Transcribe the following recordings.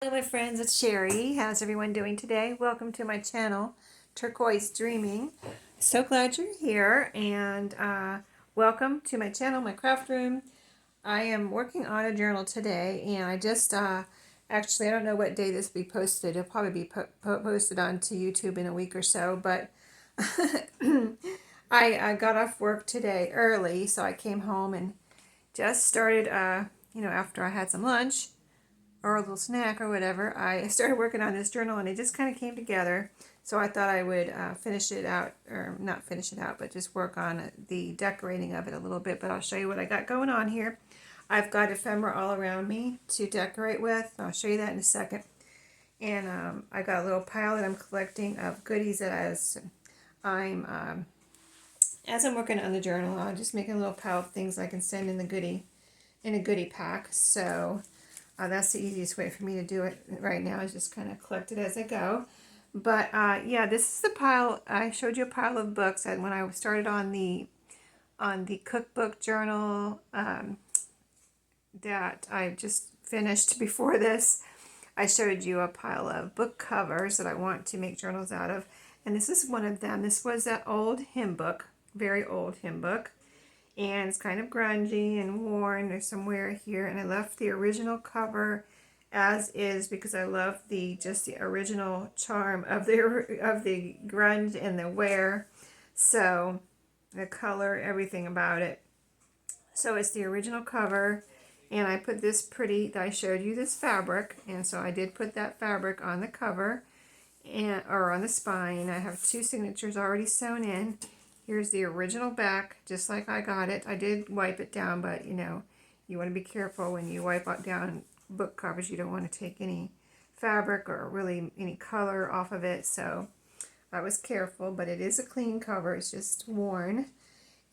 Hello my friends, it's Sheree. How's everyone doing today? Welcome to my channel, Turquoise Dreaming. So glad you're here, and welcome to my channel, my craft room. I am working on a journal today, and I just actually, I don't know what day this will be posted. It'll probably be posted onto YouTube in a week or so, but I got off work today early, so I came home and just started, after I had some lunch or a little snack or whatever, I started working on this journal, and it just kind of came together. So I thought I would finish it out, or not finish it out, but just work on the decorating of it a little bit. But I'll show you what I got going on here. I've got ephemera all around me to decorate with. I'll show you that in a second. And I got a little pile that I'm collecting of goodies that I'm as I'm working on the journal, I'm just making a little pile of things I can send in a goodie pack. So that's the easiest way for me to do it right now, is just kind of collect it as I go. But yeah, this is the pile. I showed you a pile of books, and when I started on the cookbook journal that I just finished before this, I showed you a pile of book covers that I want to make journals out of, and this is one of them. This was that old hymn book, very old hymn book, and it's kind of grungy and worn. There's some wear here, and I left the original cover as is because I love the original charm of the grunge and the wear. So the color, everything about it. So it's the original cover, and I put this I showed you this fabric, and so I did put that fabric on the cover or on the spine. I have two signatures already sewn in. Here's the original back, just like I got it. I did wipe it down, but you want to be careful when you wipe down book covers. You don't want to take any fabric or really any color off of it. So I was careful, but it is a clean cover. It's just worn.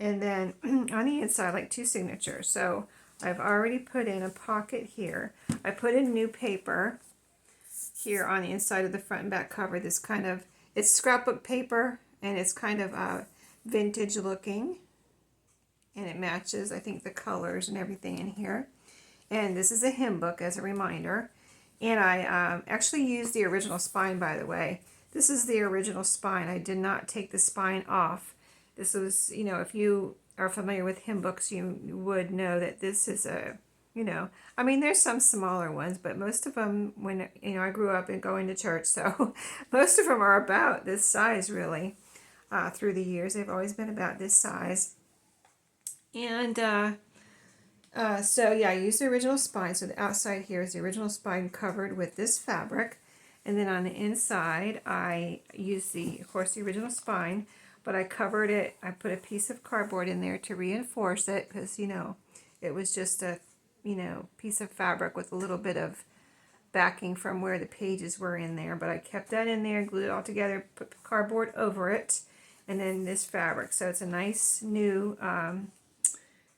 And then on the inside, like two signatures. So I've already put in a pocket here. I put in new paper here on the inside of the front and back cover. It's scrapbook paper, and it's kind of vintage looking, and it matches, I think, the colors and everything in here. And this is a hymn book as a reminder, and I actually used the original spine, by the way. This is the original spine. I did not take the spine off. This was, if you are familiar with hymn books, you would know that this is I mean, there's some smaller ones, but most of them, when, I grew up and going to church, so most of them are about this size, really. Through the years, they've always been about this size. And so yeah, I used the original spine. So the outside here is the original spine covered with this fabric. And then on the inside, I used of course, the original spine, but I covered it. I put a piece of cardboard in there to reinforce it, because, it was just a, piece of fabric with a little bit of backing from where the pages were in there. But I kept that in there, glued it all together, put cardboard over it, and then this fabric. So it's a nice new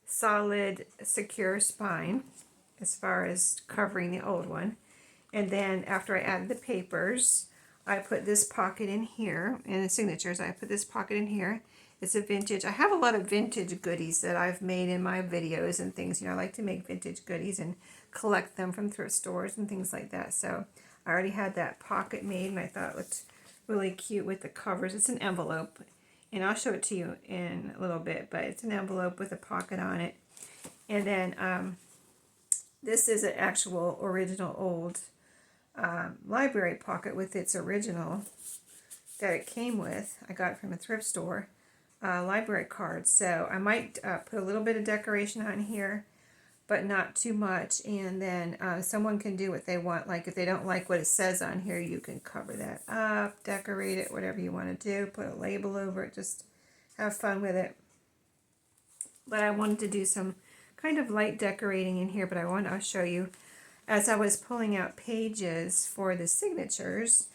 solid secure spine as far as covering the old one. And then after I added the papers, I put this pocket in here, and the signatures, I put this pocket in here. It's a vintage. I have a lot of vintage goodies that I've made in my videos and things. I like to make vintage goodies and collect them from thrift stores and things like that. So I already had that pocket made, and I thought it looked really cute with the covers. It's an envelope, and I'll show it to you in a little bit, but it's an envelope with a pocket on it. And then this is an actual original old library pocket with its original that it came with. I got it from a thrift store. Library cards. So I might put a little bit of decoration on here, but not too much. And then someone can do what they want. Like if they don't like what it says on here, you can cover that up, decorate it, whatever you want to do. Put a label over it. Just have fun with it. But I wanted to do some kind of light decorating in here, but I'll show you. As I was pulling out pages for the signatures,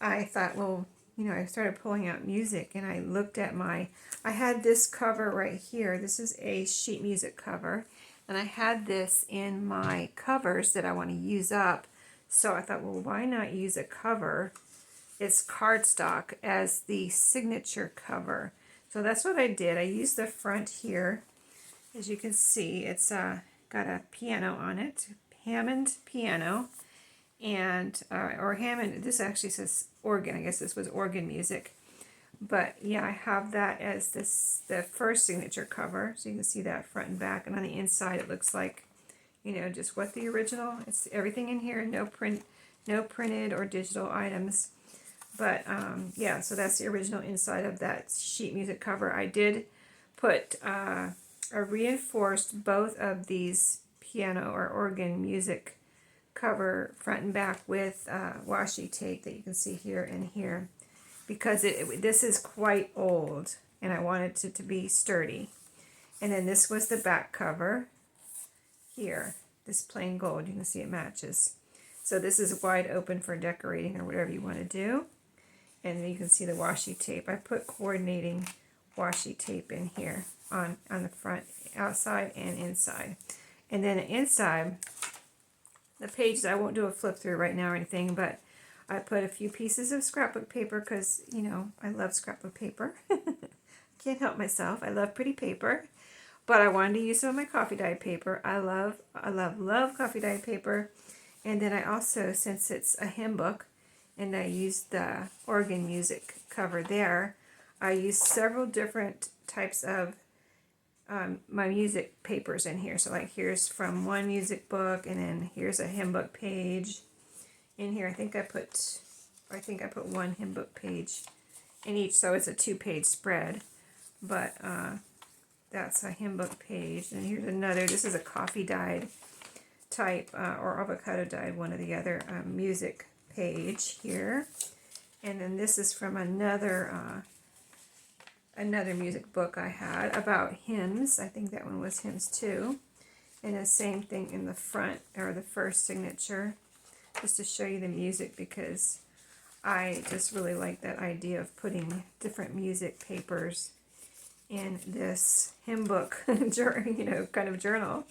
I thought, well, I started pulling out music, and I looked at I had this cover right here. This is a sheet music cover, and I had this in my covers that I want to use up. So I thought, well, why not use a cover? It's cardstock as the signature cover. So that's what I did. I used the front here. As you can see, it's got a piano on it, Hammond piano. and or Hammond. This actually says organ. I guess this was organ music. But yeah, I have that as the first signature cover, so you can see that front and back. And on the inside, it looks like, you know, just what the original. It's everything in here, no printed or digital items. But yeah, so that's the original inside of that sheet music cover. I did put I reinforced both of these piano or organ music cover front and back with washi tape that you can see here and here, because this is quite old and I wanted it to be sturdy. And then this was the back cover here, this plain gold. You can see it matches. So this is wide open for decorating or whatever you want to do. And then you can see the washi tape. I put coordinating washi tape in here on the front, outside and inside. And then inside, the pages, I won't do a flip through right now or anything, but I put a few pieces of scrapbook paper because, you know, I love scrapbook paper. Can't help myself. I love pretty paper. But I wanted to use some of my coffee dyed paper. I love coffee dyed paper. And then I also, since it's a hymn book, and I used the organ music cover there, I used several different types of my music papers in here. So like here's from one music book, and then here's a hymn book page. In here, I think I put one hymn book page in each, so it's a 2-page spread. But that's a hymn book page, and here's another. This is a coffee dyed type or avocado dyed, one or the other, music page here. And then this is from another music book I had about hymns. I think that one was hymns too. And the same thing in the front, or the first signature, just to show you the music, because I just really like that idea of putting different music papers in this hymn book, you know, kind of journal.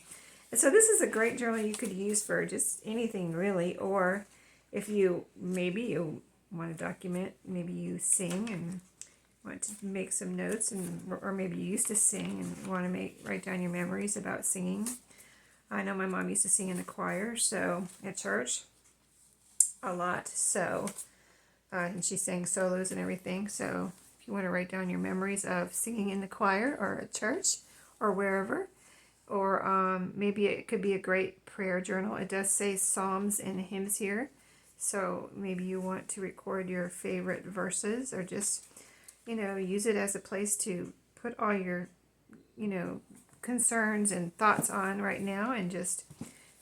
And so this is a great journal you could use for just anything really, or if maybe you want to document, maybe you sing and want to make some notes, or maybe you used to sing and want to write down your memories about singing. I know my mom used to sing in the choir, so at church a lot, so and she sang solos and everything. So if you want to write down your memories of singing in the choir or at church or wherever, or maybe it could be a great prayer journal. It does say psalms and hymns here, so maybe you want to record your favorite verses, or just, you know, use it as a place to put all your, you know, concerns and thoughts on right now, and just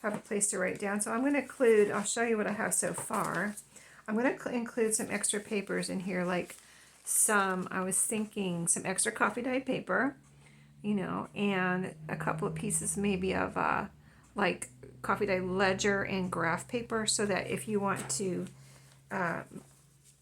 have a place to write down. So I'm going to include, I'll show you what I have so far. I'm going to include some extra papers in here, like I was thinking some extra coffee dyed paper, you know, and a couple of pieces maybe of like coffee dyed ledger and graph paper, so that if you want to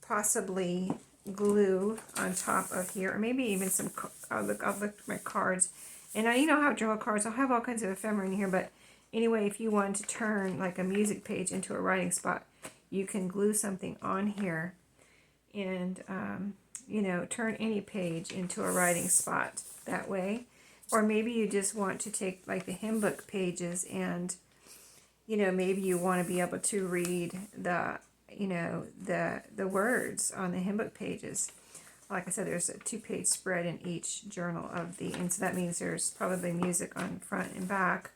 possibly glue on top of here, or maybe even some, I'll look at my cards, and you know how journal cards, I'll have all kinds of ephemera in here, but anyway, if you want to turn like a music page into a writing spot, you can glue something on here and you know, turn any page into a writing spot that way. Or maybe you just want to take like the hymn book pages, and you know, maybe you want to be able to read the, you know, the words on the hymn book pages. Like I said, there's a 2-page spread in each journal of and so that means there's probably music on front and back.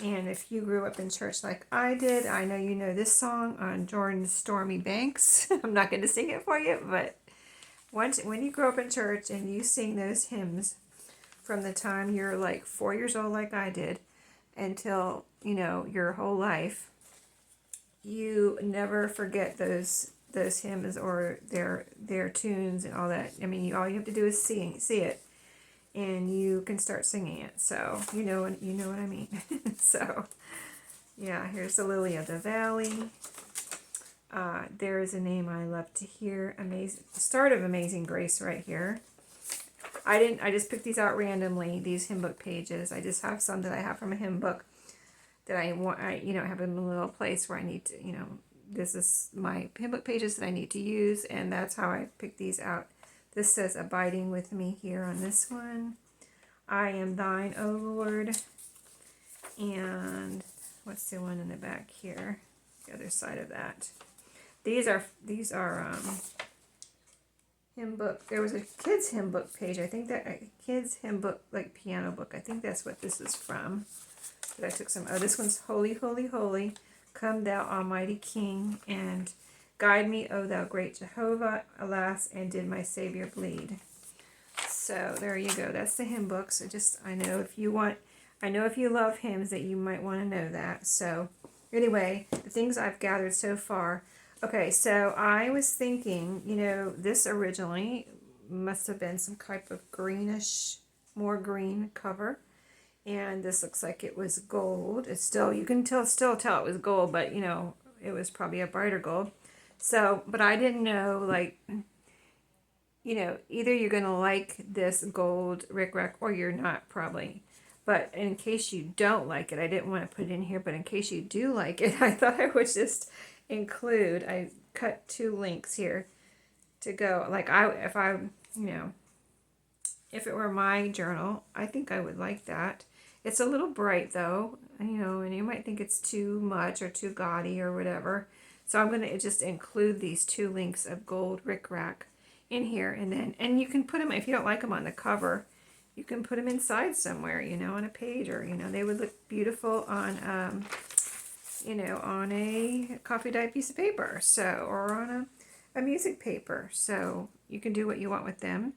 And if you grew up in church like I did, I know you know this song on Jordan's Stormy Banks. I'm not going to sing it for you, but when you grow up in church and you sing those hymns from the time you're like 4 years old like I did until, you know, your whole life, you never forget those hymns or their tunes and all that. I mean, all you have to do is see it, and you can start singing it. So you know what I mean. So yeah, here's the Lily of the Valley. There is a name I love to hear. Start of Amazing Grace right here. I just picked these out randomly, these hymn book pages. I just have some that I have from a hymn book that I have in a little place where I need to, you know, this is my hymn book pages that I need to use, and that's how I picked these out. This says abiding with me here on this one. I am thine, O Lord. And what's the one in the back here? the other side of that. These are hymn book. There was a kids hymn book page. I think that kids hymn book, like piano book. I think that's what this is from. But I took some. Oh, this one's Holy, Holy, Holy. Come thou Almighty King, and guide me, O thou great Jehovah. Alas, and did my Savior bleed? So there you go. That's the hymn book. So just I know if you love hymns that you might want to know that. So anyway, the things I've gathered so far. Okay, so I was thinking, this originally must have been some type of greenish, more green cover. And this looks like it was gold. It's still, you can still tell it was gold, but it was probably a brighter gold. So, but I didn't know, like, either you're going to like this gold rickrack or you're not, probably. But in case you don't like it, I didn't want to put it in here, but in case you do like it, I thought I would just include, I cut 2 links here to go. Like, if it were my journal, I think I would like that. It's a little bright though, and you might think it's too much or too gaudy or whatever. So I'm going to just include these 2 links of gold rickrack in here, and you can put them, if you don't like them on the cover, you can put them inside somewhere, on a page, or they would look beautiful on on a coffee dye piece of paper, or on a music paper. So you can do what you want with them.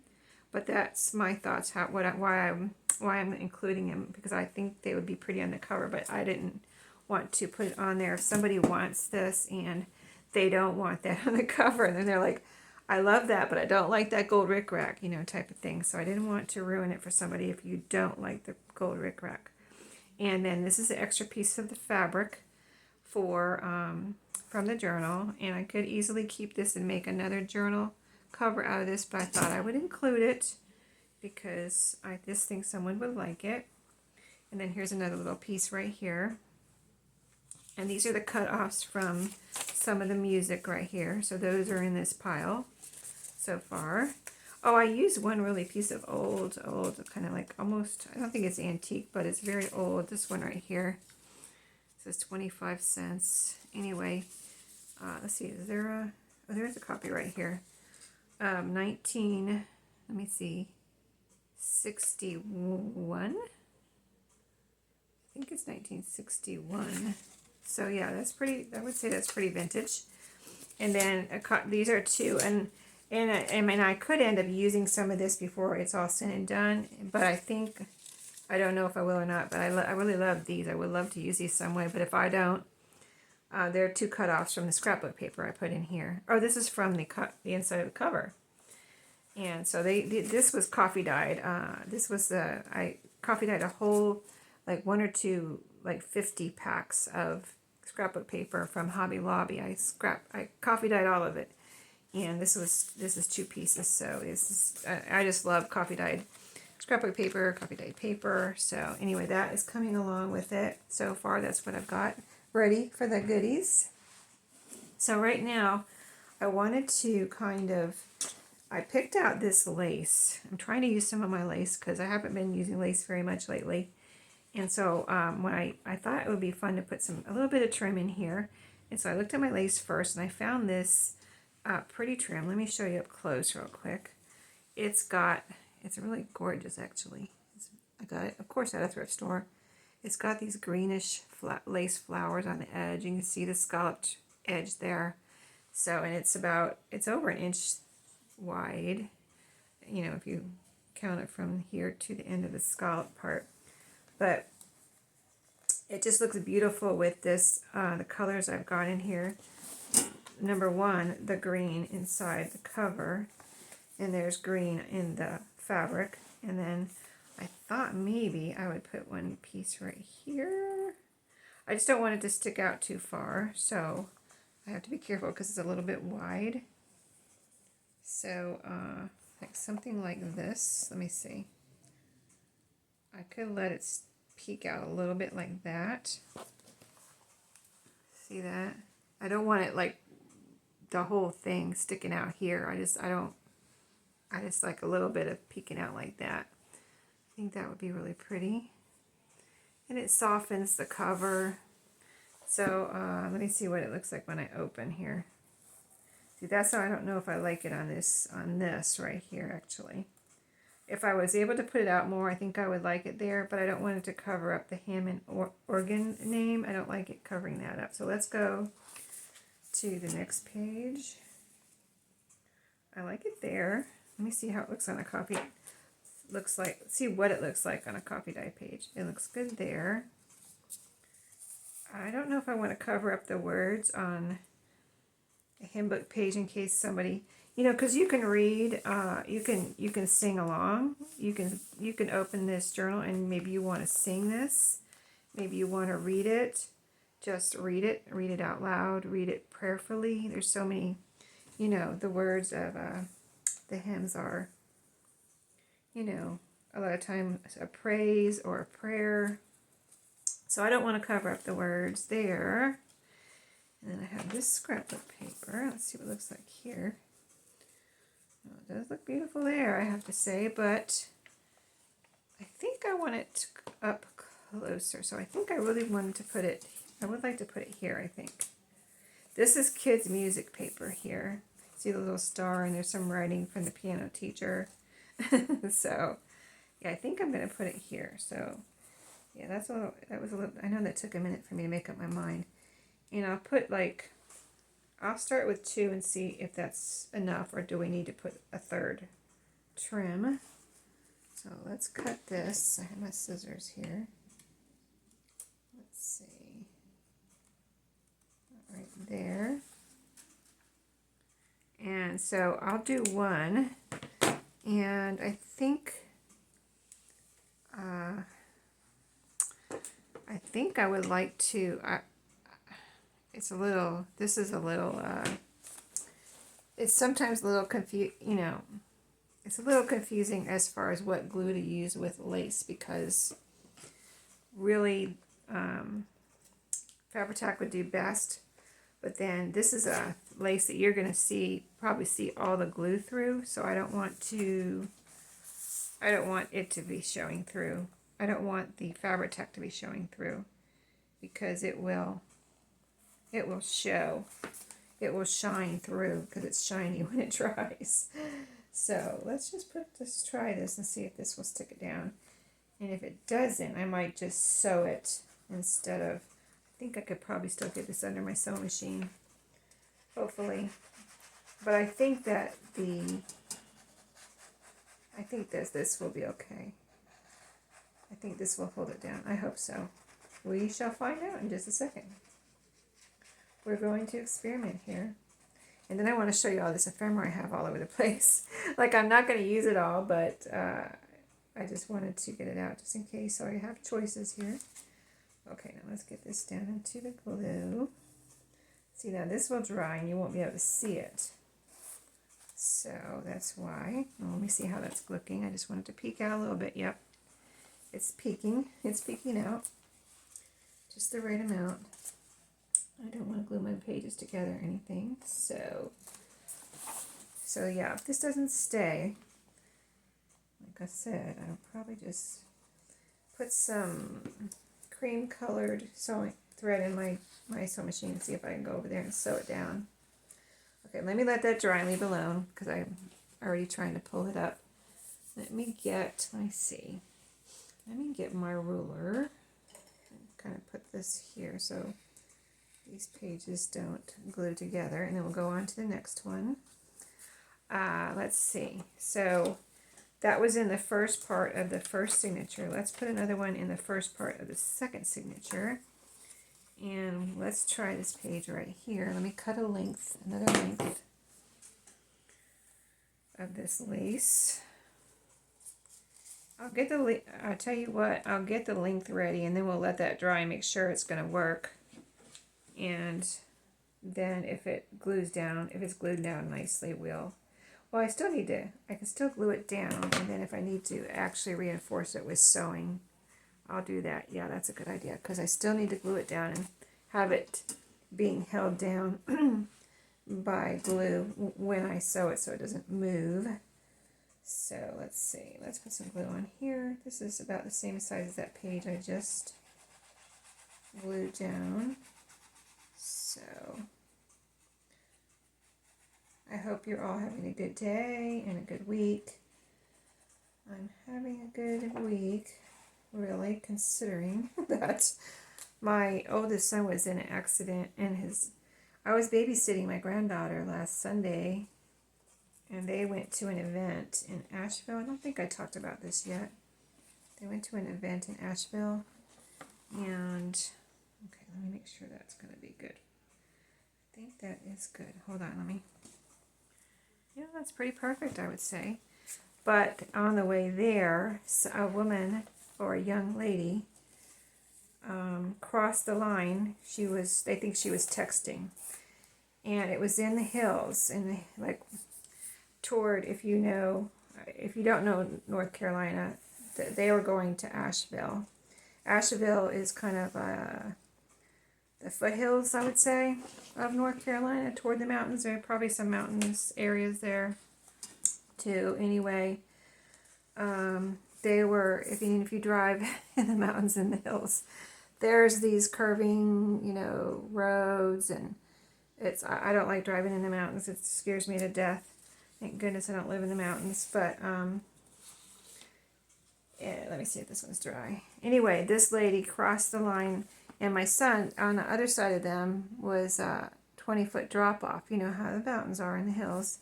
But that's my thoughts, why I'm including them, because I think they would be pretty on the cover, but I didn't want to put it on there. If somebody wants this and they don't want that on the cover, and then they're like, I love that, but I don't like that gold rickrack, type of thing. So I didn't want to ruin it for somebody if you don't like the gold rickrack. And then this is the extra piece of the fabric from the journal, and I could easily keep this and make another journal cover out of this, but I thought I would include it because I just think someone would like it. And then here's another little piece right here, and these are the cut-offs from some of the music right here, so those are in this pile so far. Oh, I used one really piece of old, kind of like almost, I don't think it's antique, but it's very old. This one right here, it says 25 cents. Anyway, let's see, is there a, oh, there's a copy right here. 61. I think it's 1961. So yeah, that's pretty, I would say that's pretty vintage. And then these are 2, and I mean, I could end up using some of this before it's all said and done, but I don't know if I will or not, but I really love these. I would love to use these some way, but if I don't, there are 2 cut-offs from the scrapbook paper I put in here. Oh, this is from the inside of the cover. And so this was coffee dyed. I coffee dyed a whole, like 1 or 2, like 50 packs of scrapbook paper from Hobby Lobby. I coffee dyed all of it. And this is 2 pieces. So I just love coffee dyed scrapbook paper, coffee dyed paper. So anyway, that is coming along with it. So far, that's what I've got ready for the goodies. So right now, I wanted to I picked out this lace. I'm trying to use some of my lace because I haven't been using lace very much lately. And so when I thought it would be fun to put a little bit of trim in here. And so I looked at my lace first, and I found this pretty trim. Let me show you up close real quick. It's really gorgeous, actually. I got it, of course, at a thrift store. It's got these greenish lace flowers on the edge. You can see the scalloped edge there. So, and it's over 1 inch wide, if you count it from here to the end of the scallop part. But it just looks beautiful with this, the colors I've got in here. Number 1, the green inside the cover, and there's green in the fabric. And then I thought maybe I would put 1 piece right here. I just don't want it to stick out too far, so I have to be careful because it's a little bit wide. So like something like this. Let me see. I could let it peek out a little bit like that. See that? I don't want it like the whole thing sticking out here. I just like a little bit of peeking out like that. I think that would be really pretty. And it softens the cover. So let me see what it looks like when I open here. See, that's how I don't know if I like it on this right here, actually. If I was able to put it out more, I think I would like it there, but I don't want it to cover up the Hammond organ name. I don't like it covering that up. So let's go to the next page. I like it there. Let me see how it looks on a copy. Looks like, see what it looks like on a copy die page. It looks good there. I don't know if I want to cover up the words on a hymn book page in case somebody, you know, because you can read, you can sing along. You can open this journal and maybe you want to sing this. Maybe you want to read it. Just read it out loud, read it prayerfully. There's so many, you know, the words of the hymns are, you know, a lot of times a praise or a prayer. So I don't want to cover up the words there. And then I have this scrapbook paper. Let's see what it looks like here. Oh, it does look beautiful there, I have to say, but I think I want it up closer. So I think I really wanted to put it, I would like to put it here, I think. This is kids' music paper here. See the little star, and there's some writing from the piano teacher. So, yeah, I think I'm going to put it here. So, yeah, that was a little, I know that took a minute for me to make up my mind. And I'll put like, I'll start with 2 and see if that's enough, or do we need to put a third trim. So let's cut this. I have my scissors here. Let's see. Right there. And so I'll do 1, and I think I would like to, it's a little, this is a little, it's sometimes a little you know, it's a little confusing as far as what glue to use with lace, because really Fabri-Tac would do best, but then this is a lace that you're going to probably see all the glue through, so I don't want it to be showing through. I don't want the Fabri-Tac to be showing through, because it will show. It will shine through because it's shiny when it dries. So let's just try this and see if this will stick it down. And if it doesn't, I might just sew it instead of, I think I could probably still get this under my sewing machine, hopefully. But I think that this will be okay. I think this will hold it down. I hope so. We shall find out in just a second. We're going to experiment here. And then I want to show you all this ephemera I have all over the place. Like, I'm not going to use it all, but I just wanted to get it out just in case. So I have choices here. Okay, now let's get this down into the glue. See, now this will dry and you won't be able to see it. So that's why. Well, let me see how that's looking. I just wanted to peek out a little bit. Yep, it's peeking. It's peeking out. Just the right amount. I don't want to glue my pages together or anything. So yeah, if this doesn't stay, like I said, I'll probably just put some cream colored sewing thread in my sewing machine and see if I can go over there and sew it down. Okay, let me let that dry and leave it alone because I'm already trying to pull it up. Let me get my ruler and kind of put this here so these pages don't glue together, and then we'll go on to the next one. Let's see. So that was in the first part of the first signature. Let's put another one in the first part of the second signature. And let's try this page right here. Let me cut another length of this lace. I'll tell you what, I'll get the length ready and then we'll let that dry and make sure it's going to work. And then if it's glued down nicely, I can still glue it down, and then if I need to actually reinforce it with sewing, I'll do that. Yeah, that's a good idea, because I still need to glue it down and have it being held down by glue when I sew it so it doesn't move. So let's see, let's put some glue on here. This is about the same size as that page I just glued down. So I hope you're all having a good day and a good week. I'm having a good week, really, considering that my oldest son was in an accident and I was babysitting my granddaughter last Sunday, and they went to an event in Asheville. I don't think I talked about this yet. They went to an event in Asheville, and okay, let me make sure that's going to be good. I think that is good. Hold on, yeah, that's pretty perfect, I would say. But on the way there, a woman or a young lady crossed the line. They think she was texting, and it was in the hills, like toward, if you don't know North Carolina, they were going to Asheville. Asheville is kind of the foothills, I would say, of North Carolina, toward the mountains. There are probably some mountainous areas there too. Anyway, they were, if you drive in the mountains and the hills, there's these curving, roads, and I don't like driving in the mountains. It scares me to death. Thank goodness I don't live in the mountains. But yeah, let me see if this one's dry. Anyway, this lady crossed the line, and my son, on the other side of them, was a 20-foot drop off. You know how the mountains are in the hills,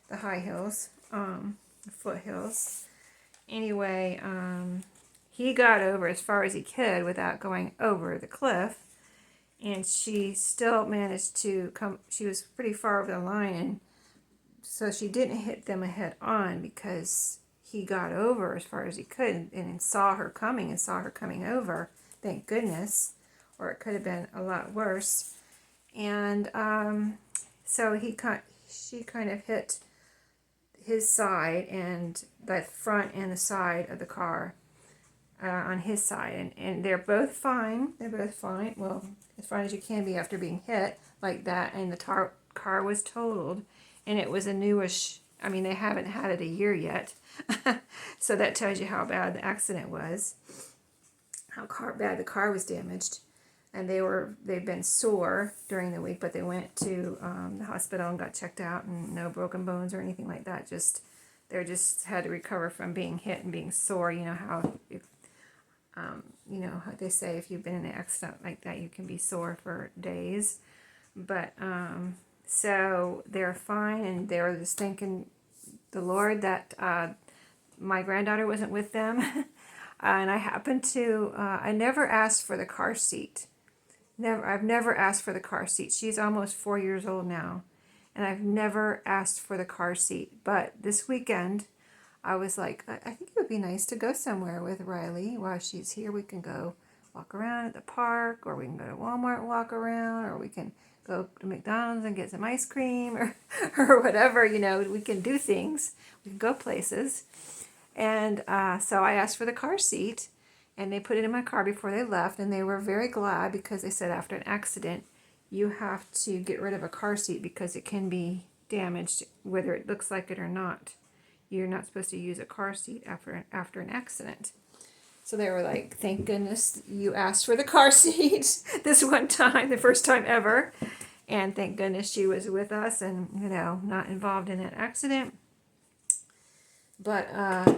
the high hills, the foothills. Anyway, he got over as far as he could without going over the cliff, and she still managed to come. She was pretty far over the line, and so she didn't hit them head on because he got over as far as he could and saw her coming over. Thank goodness, or it could have been a lot worse. And so she kind of hit his side, and the front and the side of the car on his side, and they're both fine. Well, as fine as you can be after being hit like that. And the car was totaled, and it was a newish. I mean, they haven't had it a year yet, so that tells you how bad the accident was, how bad the car was damaged. And they've been sore during the week, but they went to the hospital and got checked out, and no broken bones or anything like that. They just had to recover from being hit and being sore. You know how how they say if you've been in an accident like that, you can be sore for days. But so they're fine, and they were just thanking the Lord that my granddaughter wasn't with them. And I happened to, I never asked for the car seat. I've never asked for the car seat. She's almost 4 years old now, and I've never asked for the car seat. But this weekend, I was like, I think it would be nice to go somewhere with Riley while she's here. We can go walk around at the park, or we can go to Walmart and walk around, or we can go to McDonald's and get some ice cream, or whatever, we can do things. We can go places. And so I asked for the car seat, and they put it in my car before they left, and they were very glad because they said after an accident, you have to get rid of a car seat because it can be damaged, whether it looks like it or not. You're not supposed to use a car seat after an accident. So they were like, thank goodness you asked for the car seat this one time, the first time ever. And thank goodness she was with us and, not involved in that accident. But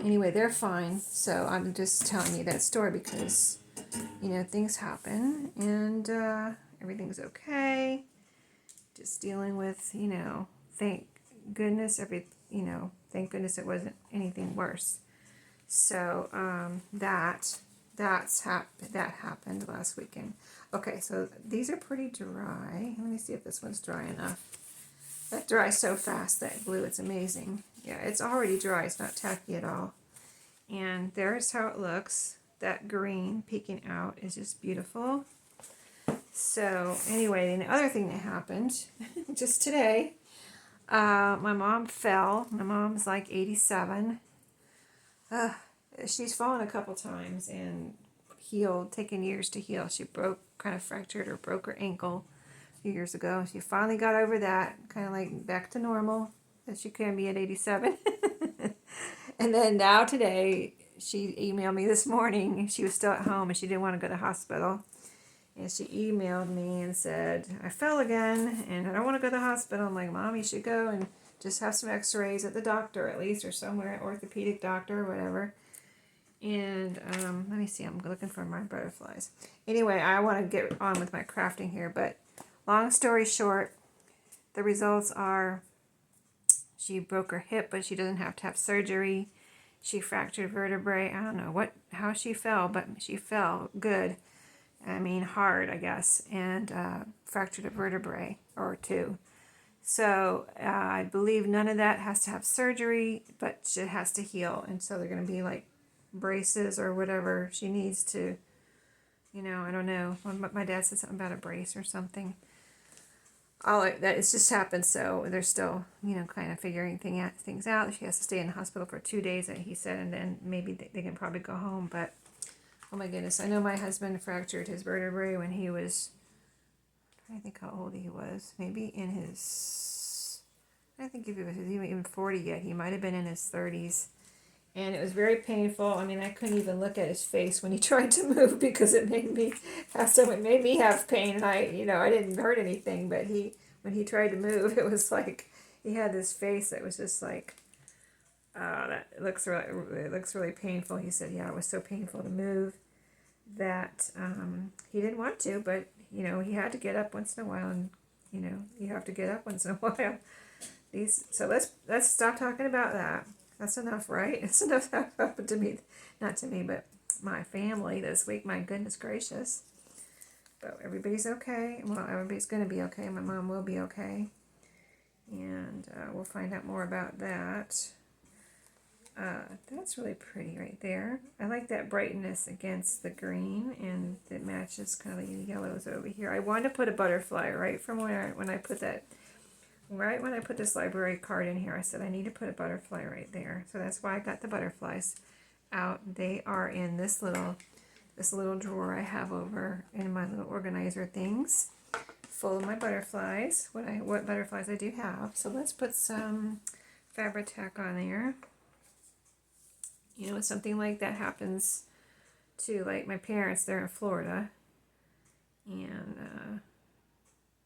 anyway, they're fine. So I'm just telling you that story because, things happen, and everything's okay. Just dealing with, thank goodness thank goodness it wasn't anything worse. So that happened last weekend. Okay, so these are pretty dry. Let me see if this one's dry enough. That dries so fast, that glue, it's amazing. Yeah, it's already dry. It's not tacky at all. And there's how it looks. That green peeking out is just beautiful. So anyway, and the other thing that happened just today, my mom fell. My mom's like 87. She's fallen a couple times and healed, taken years to heal. She fractured or broke her ankle a few years ago. She finally got over that, kind of like back to normal, as she can be at 87. And then now today, she emailed me this morning. She was still at home and she didn't want to go to the hospital. And she emailed me and said, I fell again and I don't want to go to the hospital. I'm like, Mom, you should go and just have some x-rays at the doctor at least, or somewhere, orthopedic doctor or whatever. And let me see, I'm looking for my butterflies. Anyway, I want to get on with my crafting here, but long story short, the results are she broke her hip, but she doesn't have to have surgery. She fractured vertebrae. I don't know how she fell, but she fell good. I mean, hard, I guess, and fractured a vertebrae or two. So I believe none of that has to have surgery, but it has to heal. And so they're going to be like braces or whatever she needs to, I don't know. My dad said something about a brace or something. It's just happened, so they're still, kind of figuring things out. She has to stay in the hospital for 2 days, he said, and then maybe they can probably go home. But oh my goodness, I know my husband fractured his vertebrae when he was, I think how old he was, maybe in his, I don't think if he was even 40 yet, he might have been in his 30s. And it was very painful. I mean, I couldn't even look at his face when he tried to move because it made me have pain. And I didn't hurt anything, but when he tried to move, it was like he had this face that was just like, it looks really painful. He said, yeah, it was so painful to move that he didn't want to, but he had to get up once in a while, and you have to get up once in a while. So let's stop talking about that. That's enough, right? It's enough that happened to me, not to me, but my family this week. My goodness gracious. But everybody's okay. Well, everybody's going to be okay. My mom will be okay. And we'll find out more about that. That's really pretty right there. I like that brightness against the green, and it matches kind of the yellows over here. I wanted to put a butterfly right from when I put this library card in here. I said I need to put a butterfly right there. So that's why I got the butterflies out. They are in this little drawer I have over in my little organizer things, full of my butterflies. What butterflies I do have. So let's put some fabric tack on there. Something like that happens to like my parents. They're in Florida, and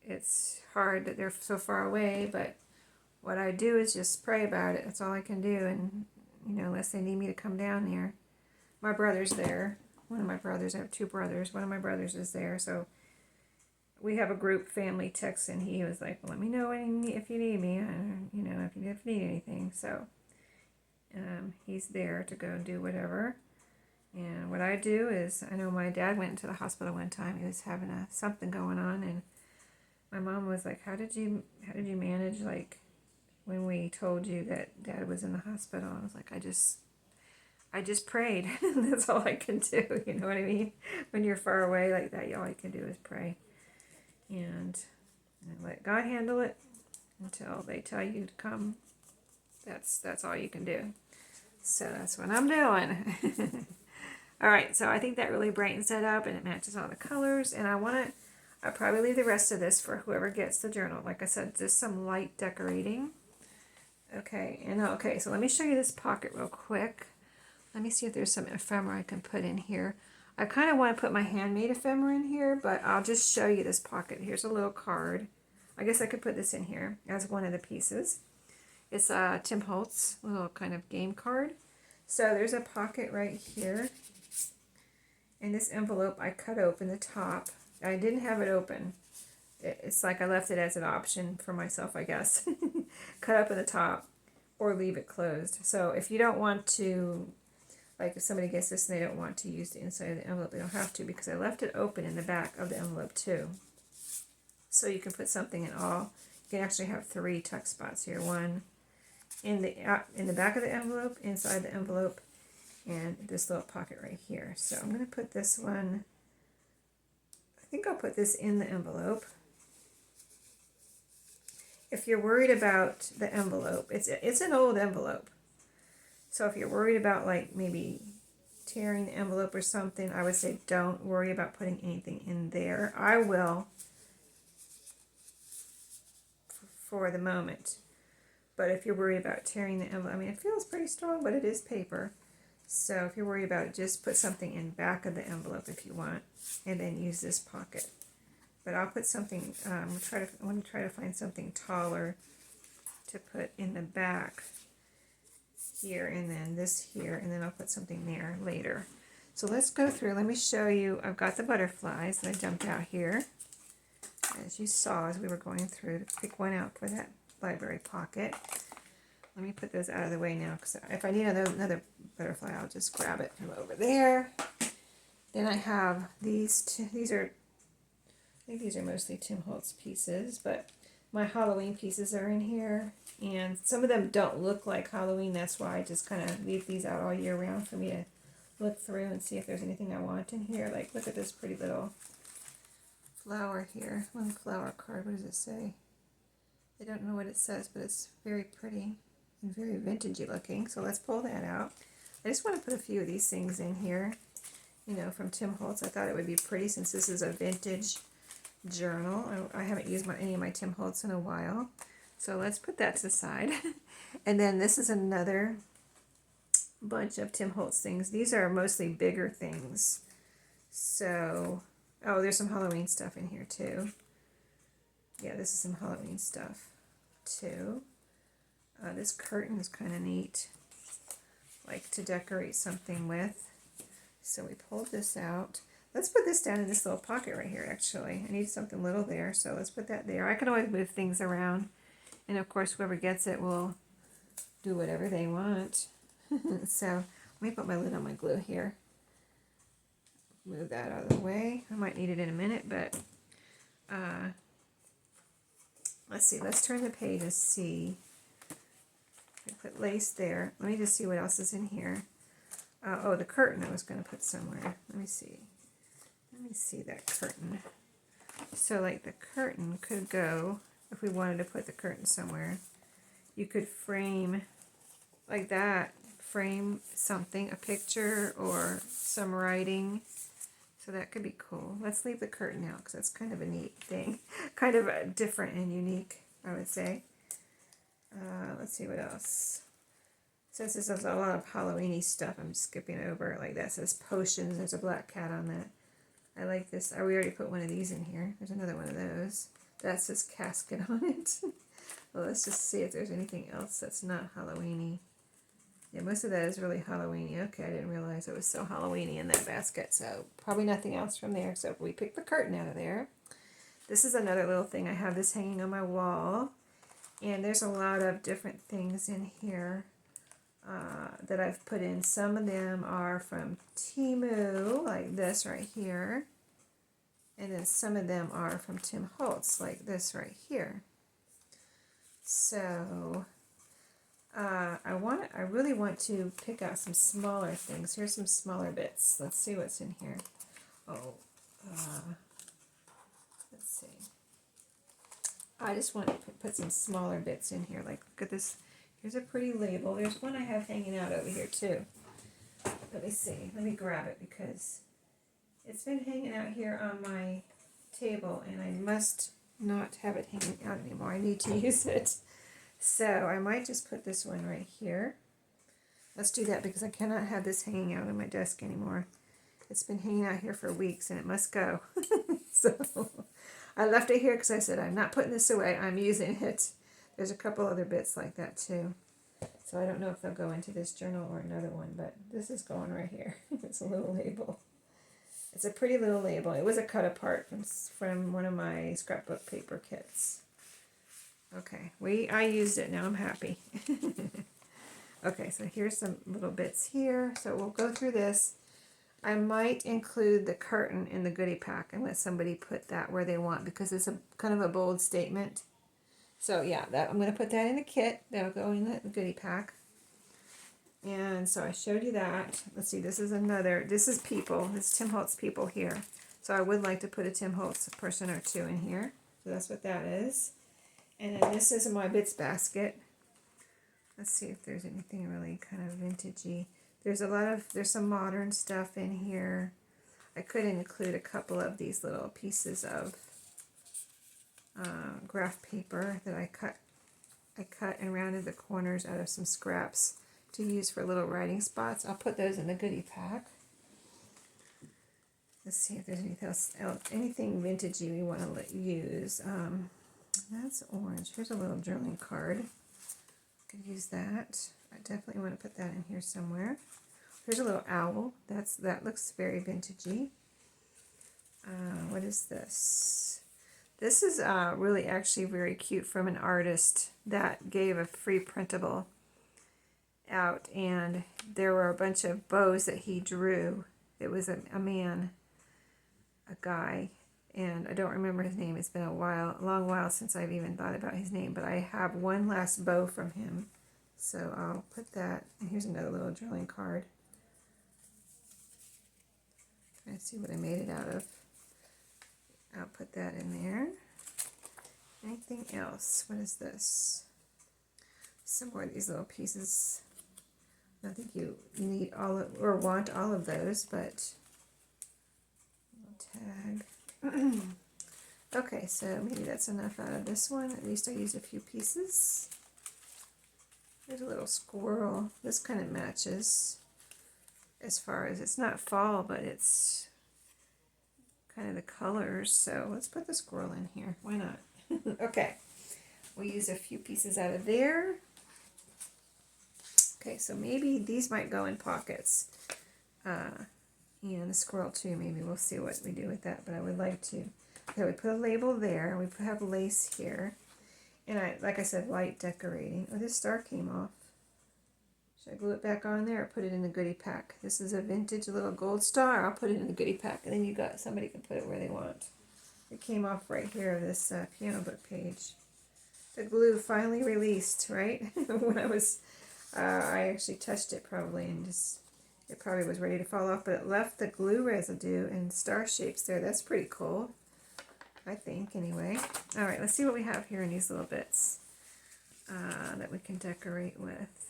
it's hard that they're so far away, but what I do is just pray about it. That's all I can do, and unless they need me to come down there. My brother's there. One of my brothers, I have 2 brothers. One of my brothers is there, so we have a group family text, and he was like, well, let me know if you need me, if you need anything. So he's there to go and do whatever. And what I do is, I know my dad went into the hospital one time. He was having something going on, and my mom was like, how did you manage, like, when we told you that Dad was in the hospital? I was like, I just prayed. That's all I can do. You know what I mean? When you're far away like that, all you can do is pray. And let God handle it until they tell you to come. That's all you can do. So that's what I'm doing. All right, so I think that really brightens it up, and it matches all the colors. And I'll probably leave the rest of this for whoever gets the journal. Like I said, just some light decorating. Okay, so let me show you this pocket real quick. Let me see if there's some ephemera I can put in here. I kind of want to put my handmade ephemera in here, but I'll just show you this pocket. Here's a little card. I guess I could put this in here as one of the pieces. It's Tim Holtz little kind of game card. So there's a pocket right here. And this envelope I cut open the top. I didn't have it open. It's like I left it as an option for myself, I guess. Cut open the top or leave it closed. So if you don't want to, like if somebody gets this and they don't want to use the inside of the envelope, they don't have to, because I left it open in the back of the envelope too. So you can put something in all. You can actually have 3 tuck spots here. One in the back of the envelope, inside the envelope, and this little pocket right here. So I'm going to put this one, I think I'll put this in the envelope. If you're worried about the envelope, it's an old envelope. So if you're worried about like maybe tearing the envelope or something, I would say don't worry about putting anything in there. I will for the moment. But if you're worried about tearing the envelope, I mean, it feels pretty strong, but it is paper. So if you're worried about it, just put something in back of the envelope if you want, and then use this pocket. But I'll put something, I want to try to find something taller to put in the back here, and then this here, and then I'll put something there later. So let's go through. Let me show you. I've got the butterflies that I dumped out here, as you saw as we were going through, to pick one out for that library pocket. Let me put those out of the way now, because if I need another butterfly, I'll just grab it from over there. Then I have these two. I think these are mostly Tim Holtz pieces, but my Halloween pieces are in here, and some of them don't look like Halloween. That's why I just kind of leave these out all year round for me to look through and see if there's anything I want in here. Like, look at this pretty little flower here. One flower card. What does it say? I don't know what it says, but it's very pretty and very vintagey looking. So let's pull that out. I just want to put a few of these things in here, you know, from Tim Holtz. I thought it would be pretty since this is a vintage journal. I haven't used any of my Tim Holtz in a while. So let's put that to the side. And then this is another bunch of Tim Holtz things. These are mostly bigger things. So, oh, there's some Halloween stuff in here too. Yeah, this is some Halloween stuff too. This curtain is kind of neat, like to decorate something with. So we pulled this out. Let's put this down in this little pocket right here, actually. I need something little there, so let's put that there. I can always move things around. And of course, whoever gets it will do whatever they want. So let me put my lid on my glue here. Move that out of the way. I might need it in a minute, but let's see. Let's turn the page and see. I put lace there. Let me just see what else is in here. Oh, the curtain I was going to put somewhere. Let me see. Let me see that curtain. So like the curtain could go, if we wanted to put the curtain somewhere, you could frame like that, frame something, a picture or some writing. So that could be cool. Let's leave the curtain out because that's kind of a neat thing. Kind of different and unique, I would say. Let's see what else. Since this is a lot of Halloween-y stuff, I'm skipping over. Like that says potions. There's a black cat on that. I like this. We already put one of these in here. There's another one of those. That says casket on it. Well, let's just see if there's anything else that's not Halloween-y. Yeah, most of that is really Halloween-y. Okay, I didn't realize it was so Halloween-y in that basket. So probably nothing else from there. So we picked the curtain out of there. This is another little thing. I have this hanging on my wall. And there's a lot of different things in here that I've put in. Some of them are from Temu, like this right here. And then some of them are from Tim Holtz, like this right here. So I really want to pick out some smaller things. Here's some smaller bits. Let's see what's in here. Oh, let's see. I just want to put some smaller bits in here. Like, look at this. Here's a pretty label. There's one I have hanging out over here, too. Let me see. Let me grab it because it's been hanging out here on my table, and I must not have it hanging out anymore. I need to use it. So I might just put this one right here. Let's do that because I cannot have this hanging out on my desk anymore. It's been hanging out here for weeks, and it must go. So I left it here because I said, I'm not putting this away. I'm using it. There's a couple other bits like that too. So I don't know if they'll go into this journal or another one, but this is going right here. It's a little label. It's a pretty little label. It was a cut apart from one of my scrapbook paper kits. Okay, I used it. Now I'm happy. Okay, so here's some little bits here. So we'll go through this. I might include the curtain in the goodie pack and let somebody put that where they want because it's a kind of a bold statement. So yeah, I'm going to put that in the kit. That'll go in the goodie pack. And so I showed you that. Let's see, this is people. This is Tim Holtz people here. So I would like to put a Tim Holtz person or two in here. So that's what that is. And then this is my bits basket. Let's see if there's anything really kind of vintagey. There's some modern stuff in here. I could include a couple of these little pieces of graph paper that I cut and rounded the corners out of some scraps to use for little writing spots. I'll put those in the goodie pack. Let's see if there's anything else, anything vintagey we want to use. That's orange. Here's a little journaling card. Could use that. I definitely want to put that in here somewhere. Here's a little owl. That looks very vintagey. What is this? This is really actually very cute from an artist that gave a free printable out, and there were a bunch of bows that he drew. It was a man, a guy, and I don't remember his name. It's been a long while since I've even thought about his name, but I have one last bow from him, so I'll put that. And here's another little drawing card. Let's see what I made it out of. I'll put that in there. Anything else? What is this? Some more of these little pieces. I don't think you need all of, or want all of those, but tag. Okay, so maybe that's enough out of this one. At least I used a few pieces. There's a little squirrel. This kind of matches as far as it's not fall, but it's kind of the colors. So let's put the squirrel in here. Why not? Okay, we'll use a few pieces out of there. Okay, so maybe these might go in pockets. And the squirrel too, maybe. We'll see what we do with that, but I would like to. Okay, we put a label there. We have lace here. And like I said, light decorating. Oh, this star came off. Should I glue it back on there or put it in the goodie pack? This is a vintage little gold star. I'll put it in the goodie pack, and then somebody can put it where they want. It came off right here, this piano book page. The glue finally released, right? When I actually touched it probably, and it probably was ready to fall off, but it left the glue residue and star shapes there. That's pretty cool, I think, anyway. All right, let's see what we have here in these little bits that we can decorate with.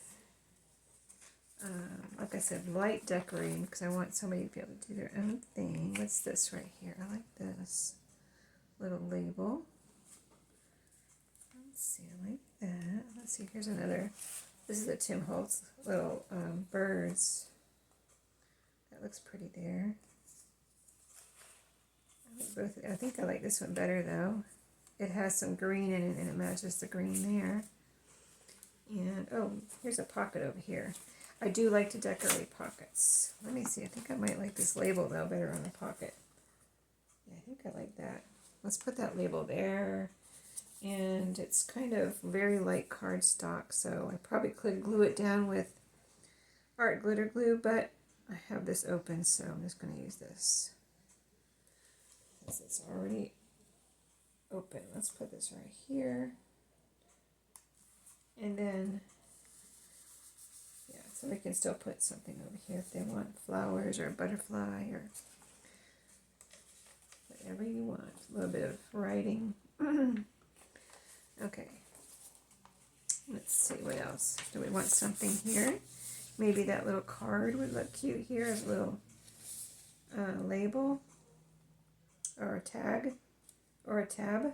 Like I said, light decorating, because I want somebody to be able to do their own thing. What's this right here? I like this little label. Let's see, I like that. Let's see, here's another. This is a Tim Holtz little birds. That looks pretty there. I think I like this one better though. It has some green in it and it matches the green there. And oh, here's a pocket over here. I do like to decorate pockets. Let me see, I think I might like this label though better on the pocket. Yeah, I think I like that. Let's put that label there. And it's kind of very light cardstock, so I probably could glue it down with art glitter glue, but I have this open, so I'm just going to use this. Since it's already open, let's put this right here. And then, yeah, so we can still put something over here if they want flowers or a butterfly or whatever you want. A little bit of writing. Okay, let's see what else. Do we want something here? Maybe that little card would look cute here as a little label or a tag or a tab.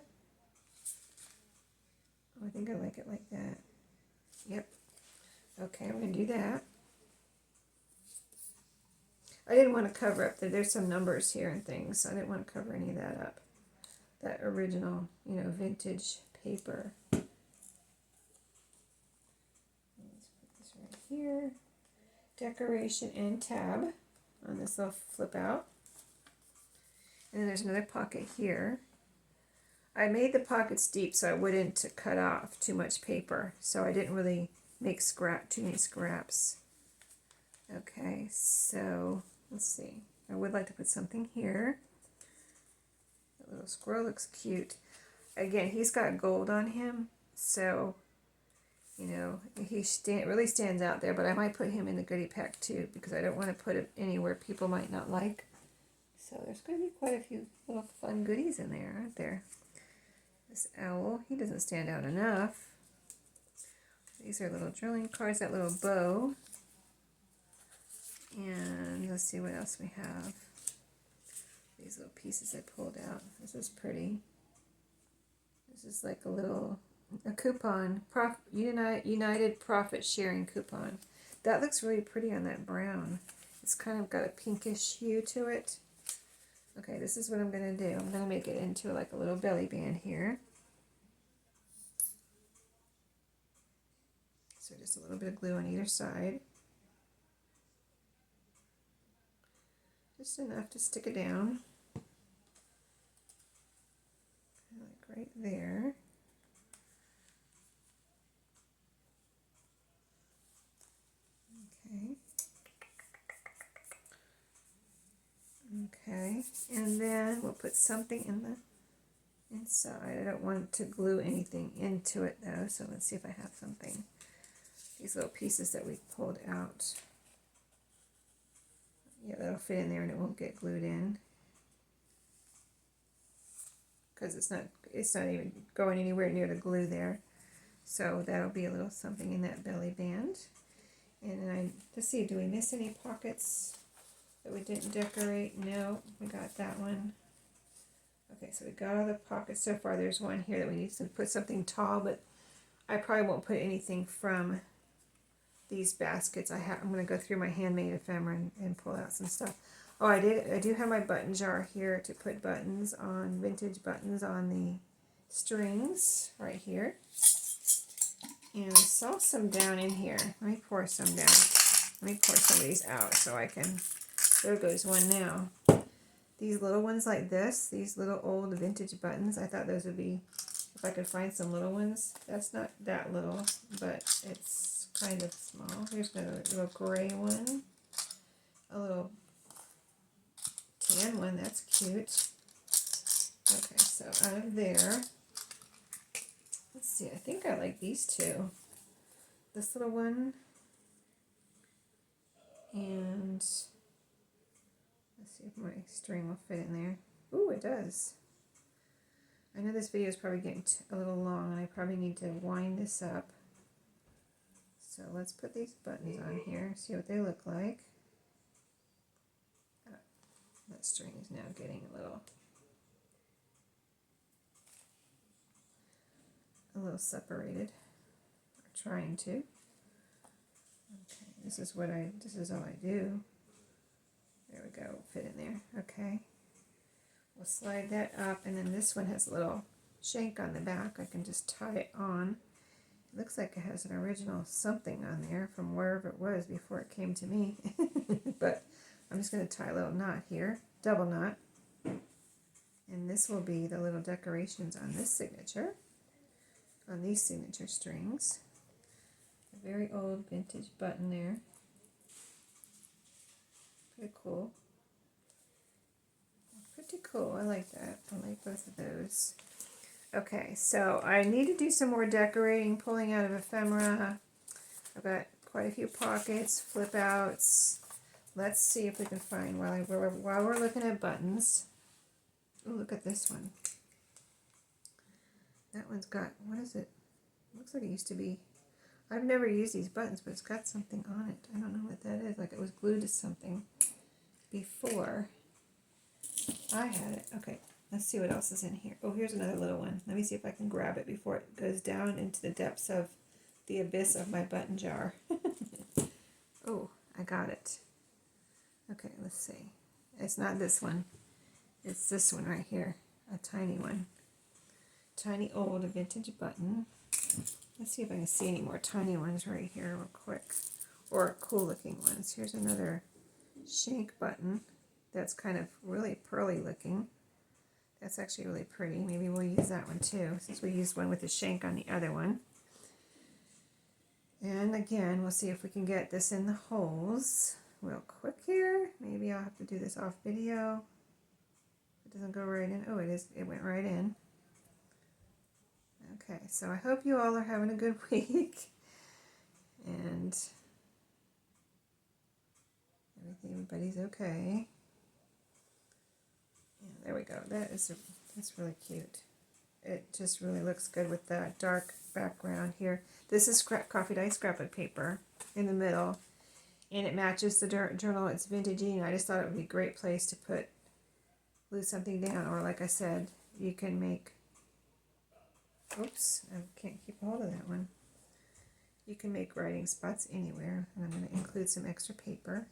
Oh, I think I like it like that. Yep. Okay, I'm going to do that. I didn't want to cover up there's some numbers here and things, so I didn't want to cover any of that up. That original, vintage paper. Let's put this right here. Decoration and tab on this little flip out. And then there's another pocket here. I made the pockets deep so I wouldn't cut off too much paper, so I didn't really make too many scraps. Okay, so let's see. I would like to put something here. That little squirrel looks cute. Again, he's got gold on him, so, he really stands out there, but I might put him in the goodie pack too, because I don't want to put it anywhere people might not like. So there's going to be quite a few little fun goodies in there, aren't there? This owl, he doesn't stand out enough. These are little drilling cards, that little bow. And let's see what else we have. These little pieces I pulled out. This is pretty. This is like a coupon, United Profit Sharing coupon. That looks really pretty on that brown. It's kind of got a pinkish hue to it. Okay, this is what I'm going to do. I'm going to make it into like a little belly band here. So just a little bit of glue on either side. Just enough to stick it down. Like right there. Okay. Okay, and then we'll put something in the inside. I don't want to glue anything into it though, so let's see if I have something. These little pieces that we pulled out. Yeah, that'll fit in there and it won't get glued in. Because it's not even going anywhere near the glue there. So that'll be a little something in that belly band. And then let's see, do we miss any pockets that we didn't decorate? No, we got that one. Okay, so we got all the pockets so far. There's one here that we need to put something tall, but I probably won't put anything from these baskets. I'm going to go through my handmade ephemera and pull out some stuff. Oh, I do have my button jar here to put buttons on, vintage buttons on the strings right here. And I saw some down in here. Let me pour some down. Let me pour some of these out so I can, there goes one now. These little ones like this, these little old vintage buttons, I thought those would be, if I could find some little ones. That's not that little, but it's kind of small. Here's another little gray one. A little tan one, that's cute. Okay, so out of there, let's see, I think I like these two. This little one, and let's see if my string will fit in there. Ooh, it does. I know this video is probably getting a little long and I probably need to wind this up. So let's put these buttons on here, see what they look like. Oh, that string is now getting a little separated, or trying to. Okay, this is all I do. There we go, fit in there. Okay. We'll slide that up, and then this one has a little shank on the back. I can just tie it on. It looks like it has an original something on there from wherever it was before it came to me. But I'm just going to tie a little knot here, double knot. And this will be the little decorations on this signature, on these signature strings. A very old vintage button there. Pretty cool. Pretty cool. I like that. I like both of those. Okay, so I need to do some more decorating, pulling out of ephemera. I've got quite a few pockets, flip outs. Let's see if we can find, while we're looking at buttons. Oh, look at this one. That one's got, what is it? Looks like it used to be, I've never used these buttons, but it's got something on it. I don't know what that is, like it was glued to something before I had it. Okay, let's see what else is in here. Oh, here's another little one. Let me see if I can grab it before it goes down into the depths of the abyss of my button jar. Oh, I got it. Okay, let's see. It's not this one. It's this one right here. A tiny one. Tiny old vintage button. Let's see if I can see any more tiny ones right here real quick. Or cool looking ones. Here's another shank button. That's kind of really pearly looking. That's actually really pretty. Maybe we'll use that one too, since we used one with the shank on the other one. And again, we'll see if we can get this in the holes real quick here. Maybe I'll have to do this off video. It doesn't go right in. Oh, it is. It went right in. Okay, so I hope you all are having a good week. And everybody's okay. There we go. That's really cute. It just really looks good with that dark background here. This is coffee dye scrapbook paper in the middle, and it matches the journal. It's vintagey, and I just thought it would be a great place to glue something down. Or like I said, you can make. Oops, I can't keep hold of that one. You can make writing spots anywhere, and I'm going to include some extra paper.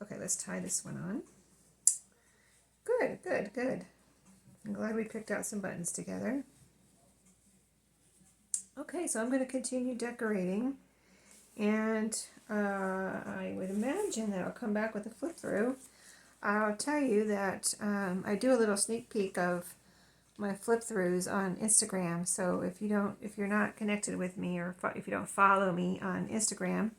Okay, let's tie this one on. Good, good, good. I'm glad we picked out some buttons together. Okay, so I'm going to continue decorating, and I would imagine that I'll come back with a flip through. I'll tell you that I do a little sneak peek of my flip throughs on Instagram. So if you're not connected with me, or if you don't follow me on Instagram,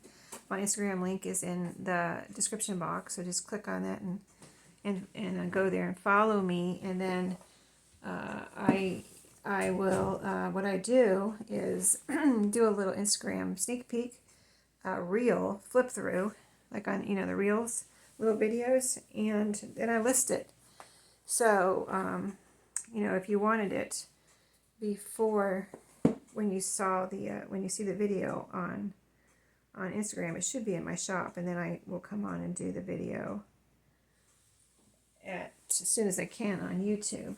my Instagram link is in the description box. So just click on that and go there and follow me. And then I will what I do is do a little Instagram sneak peek, reel flip through, like on the reels, little videos, and then I list it. So if you wanted it before, when you see the video on Instagram, it should be in my shop, and then I will come on and do the video as soon as I can on YouTube.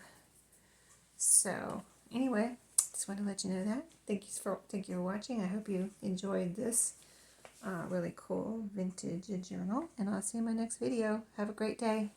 So anyway, just want to let you know that. Thank you for watching. I hope you enjoyed this really cool vintage journal, and I'll see you in my next video. Have a great day.